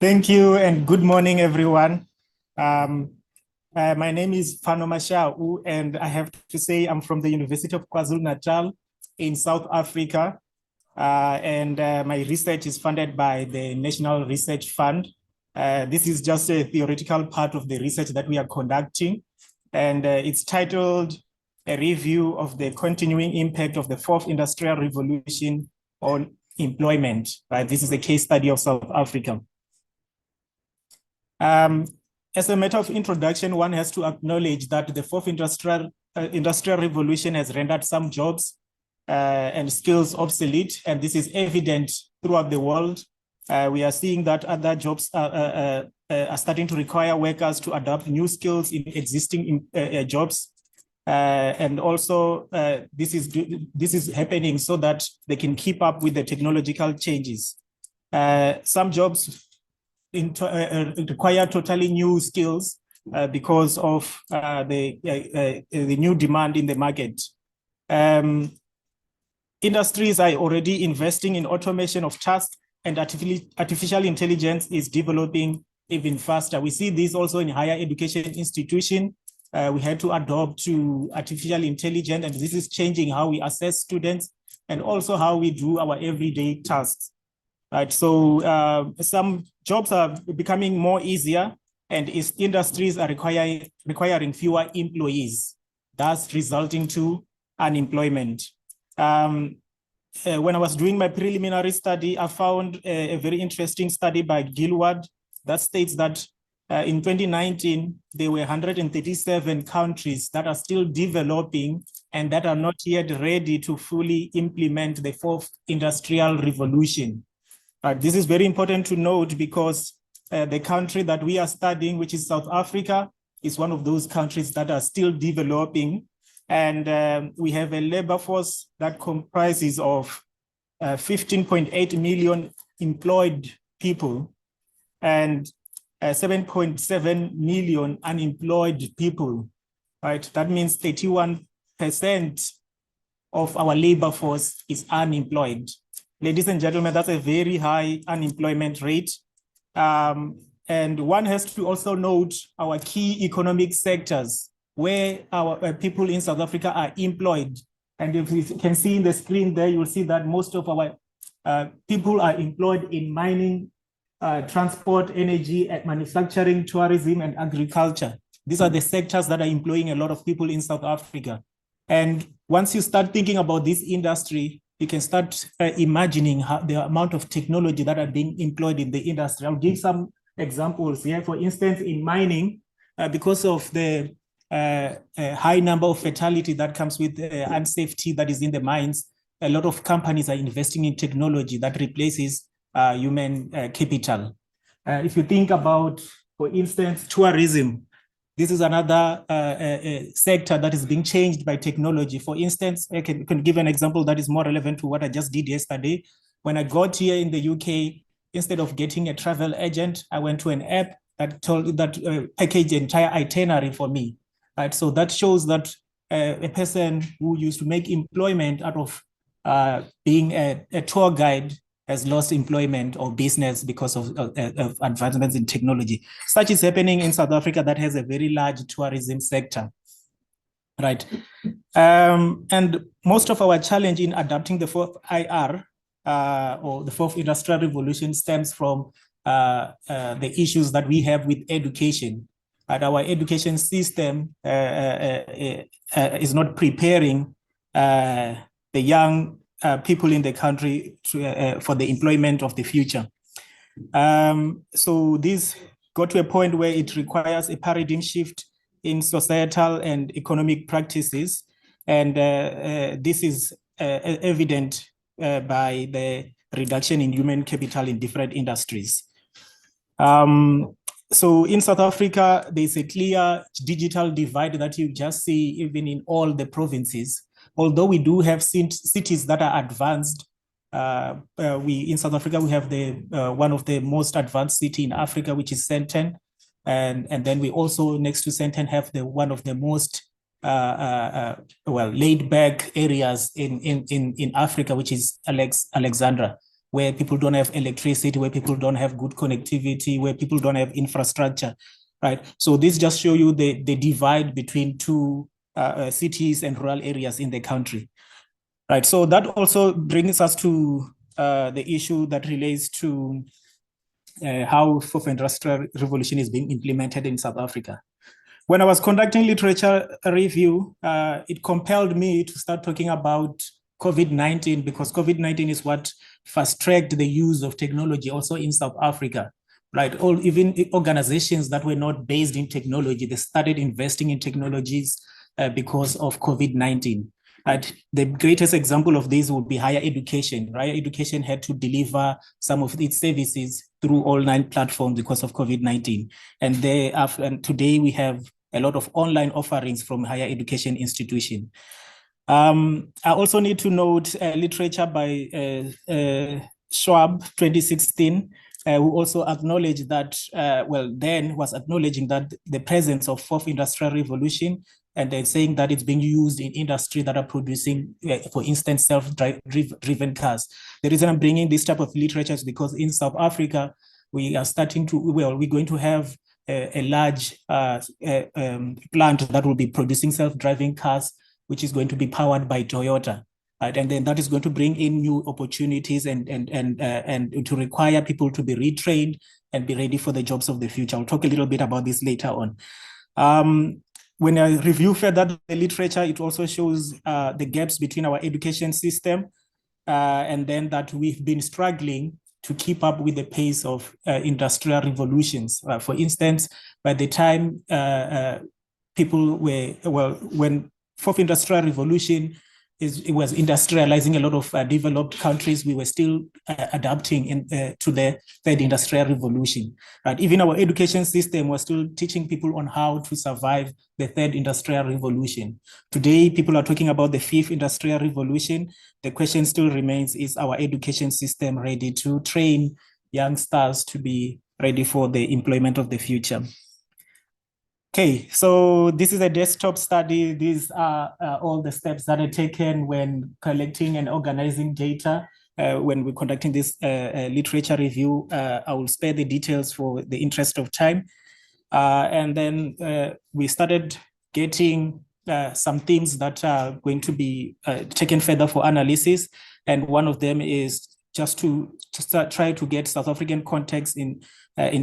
Thank you and good morning, everyone. My name is Pfano Mashau, and I have to say I'm from the University of KwaZulu-Natal in South Africa. My research is funded by the National Research Fund. This is just a theoretical part of the research that we are conducting, and it's titled A Review of the Continuing Impact of the Fourth Industrial Revolution on Employment. This is a case study of South Africa. As a matter of introduction, one has to acknowledge that the fourth industrial revolution has rendered some jobs and skills obsolete, and this is evident throughout the world. We are seeing that other jobs are starting to require workers to adopt new skills in existing jobs. And also, this is happening so that they can keep up with the technological changes. Some jobs require totally new skills because of the new demand in the market. Industries are already investing in automation of tasks, and artificial intelligence is developing even faster. We see this also in higher education institutions. We had to adopt to artificial intelligence, and this is changing how we assess students and also how we do our everyday tasks. Right, so some jobs are becoming more easier, and industries are requiring fewer employees, thus resulting to unemployment. When I was doing my preliminary study, I found a very interesting study by Gilward that states that in 2019, there were 137 countries that are still developing and that are not yet ready to fully implement the fourth industrial revolution. This is very important to note because the country that we are studying, which is South Africa, is one of those countries that are still developing. And we have a labor force that comprises of 15.8 million employed people and 7.7 million unemployed people. Right? That means 31% of our labor force is unemployed. Ladies and gentlemen, that's a very high unemployment rate. And one has to also note our key economic sectors where our people in South Africa are employed. And if you can see in the screen there, you'll see that most of our people are employed in mining, transport, energy, manufacturing, tourism, and agriculture. These are the sectors that are employing a lot of people in South Africa. And once you start thinking about this industry, you can start imagining the amount of technology that are being employed in the industry. I'll give some examples here. For instance, in mining, because of the high number of fatality that comes with unsafety that is in the mines, a lot of companies are investing in technology that replaces human capital. If you think about, for instance, tourism, this is another sector that is being changed by technology. For instance, I can give an example that is more relevant to what I just did yesterday. When I got here in the UK, instead of getting a travel agent, I went to an app that packaged the entire itinerary for me. Right? So that shows that a person who used to make employment out of being a tour guide has lost employment or business because of advancements in technology. Such is happening in South Africa that has a very large tourism sector, right? And most of our challenge in adapting the fourth IR or the fourth industrial revolution stems from the issues that we have with education. And our education system is not preparing the young people in the country for the employment of the future. So this got to a point where it requires a paradigm shift in societal and economic practices. And this is evident by the reduction in human capital in different industries. So in South Africa, there's a clear digital divide that you just see even in all the provinces. Although we do have cities that are advanced, in South Africa, we have one of the most advanced city in Africa, which is Sandton. And then we also, next to Sandton, have one of the most laid back areas in Africa, which is Alexandra. where people don't have electricity, where people don't have good connectivity, where people don't have infrastructure, right? So this just show you the divide between two cities and rural areas in the country, right? So that also brings us to the issue that relates to how fourth industrial revolution is being implemented in South Africa. When I was conducting literature review, it compelled me to start talking about COVID-19, because COVID-19 is what fast-tracked the use of technology also in South Africa, right? Even organizations that were not based in technology, they started investing in technologies because of COVID-19. Right? The greatest example of this would be higher education. Higher education had to deliver some of its services through online platforms because of COVID-19. And today we have a lot of online offerings from higher education institutions. I also need to note literature by Schwab 2016, who also acknowledged that, was acknowledging that the presence of fourth industrial revolution, and they're saying that it's being used in industry that are producing, for instance, self-driven cars. The reason I'm bringing this type of literature is because in South Africa, we are starting to, we're going to have a large plant that will be producing self-driving cars, which is going to be powered by Toyota. Right? And then that is going to bring in new opportunities and to require people to be retrained and be ready for the jobs of the future. I'll talk a little bit about this later on. When I review further the literature, it also shows the gaps between our education system and then that we've been struggling to keep up with the pace of industrial revolutions. For instance, by the time people were, when fourth industrial revolution it was industrializing a lot of developed countries, we were still adapting to the third industrial revolution. Right? Even our education system was still teaching people on how to survive the third industrial revolution. Today, people are talking about the fifth industrial revolution. The question still remains, is our education system ready to train youngsters to be ready for the employment of the future? Okay, so this is a desktop study. These are all the steps that are taken when collecting and organizing data. When we're conducting this literature review, I will spare the details for the interest of time. And then we started getting some themes that are going to be taken further for analysis. And one of them is just to try to get South African context in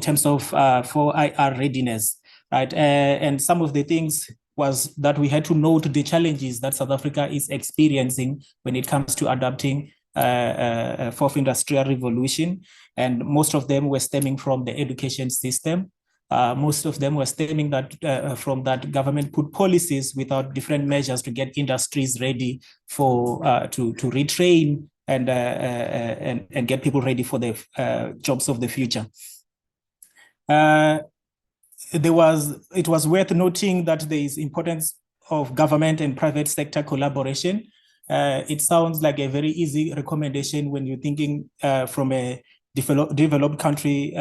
terms of 4IR readiness. Right, and some of the things was that we had to note the challenges that South Africa is experiencing when it comes to adapting fourth industrial revolution, and most of them were stemming from the education system. Most of them were stemming from that government put policies without different measures to get industries ready for to retrain and get people ready for the jobs of the future. It was worth noting that there is importance of government and private sector collaboration. It sounds like a very easy recommendation when you're thinking from a developed country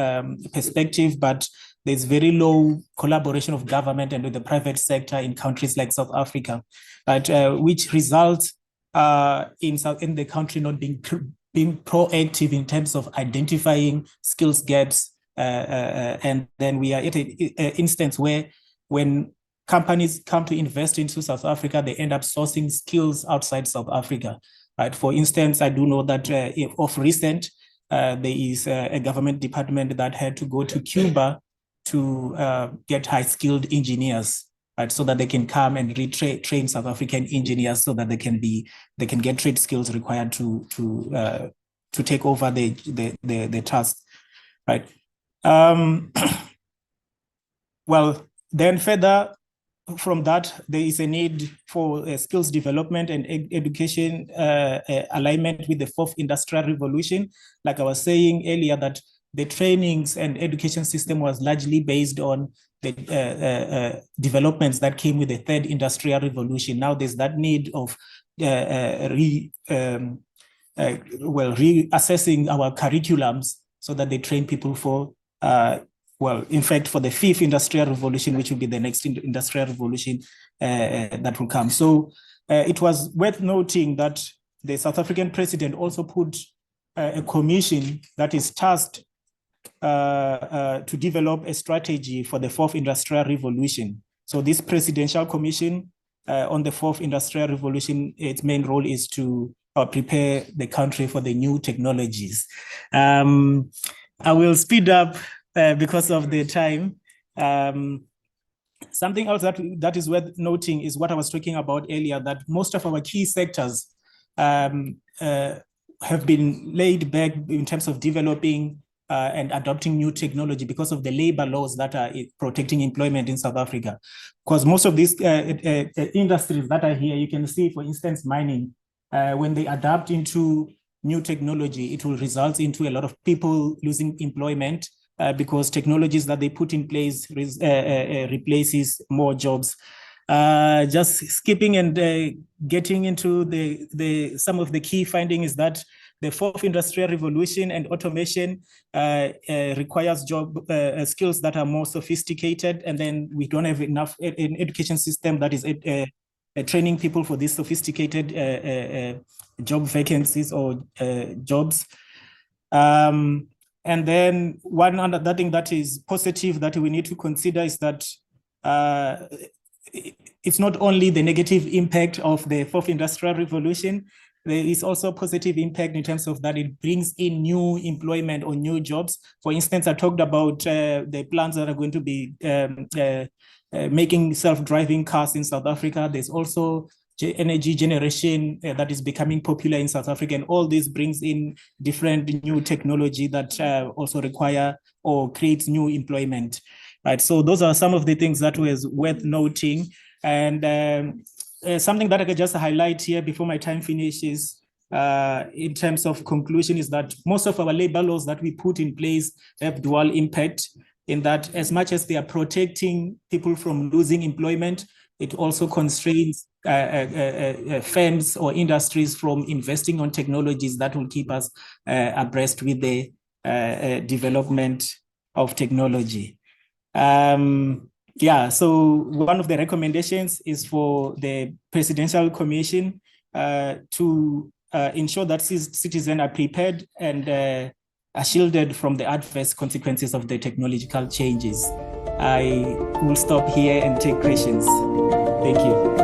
perspective, but there's very low collaboration of government and with the private sector in countries like South Africa, which results in the country not being proactive in terms of identifying skills gaps. And then we are at an instance where when companies come to invest into South Africa, they end up sourcing skills outside South Africa. Right? For instance, I do know that of recent, there is a government department that had to go to Cuba to get high-skilled engineers, right, so that they can come and train South African engineers so that they can get trade skills required to take over the task, right? Well, then further from that, there is a need for skills development and education alignment with the fourth industrial revolution. Like I was saying earlier, that the trainings and education system was largely based on the developments that came with the third industrial revolution. Now there's that need of reassessing our curriculums so that they train people for in fact, for the fifth industrial revolution, which will be the next industrial revolution that will come. So it was worth noting that the South African president also put a commission that is tasked to develop a strategy for the fourth industrial revolution. So this presidential commission on the fourth industrial revolution, its main role is to prepare the country for the new technologies. I will speed up because of the time. Something else that is worth noting is what I was talking about earlier, that most of our key sectors have been laid back in terms of developing and adopting new technology because of the labor laws that are protecting employment in South Africa. Because most of these industries that are here, you can see, for instance, mining, when they adapt into new technology, it will result into a lot of people losing employment because technologies that they put in place replaces more jobs. Just skipping and getting into some of the key findings is that the fourth industrial revolution and automation requires skills that are more sophisticated, and then we don't have enough an education system that is training people for these sophisticated job vacancies or jobs. And then one other thing that is positive that we need to consider is that it's not only the negative impact of the fourth industrial revolution, there is also a positive impact in terms of that it brings in new employment or new jobs. For instance, I talked about the plants that are going to be making self-driving cars in South Africa. There's also energy generation that is becoming popular in South Africa, and all this brings in different new technology that also require or creates new employment. Right, so those are some of the things that was worth noting. And something that I could just highlight here before my time finishes in terms of conclusion is that most of our labor laws that we put in place have dual impact, in that as much as they are protecting people from losing employment, it also constrains firms or industries from investing on technologies that will keep us abreast with the development of technology. Yeah, so one of the recommendations is for the Presidential Commission to ensure that citizens are prepared and are shielded from the adverse consequences of the technological changes. I will stop here and take questions. Thank you.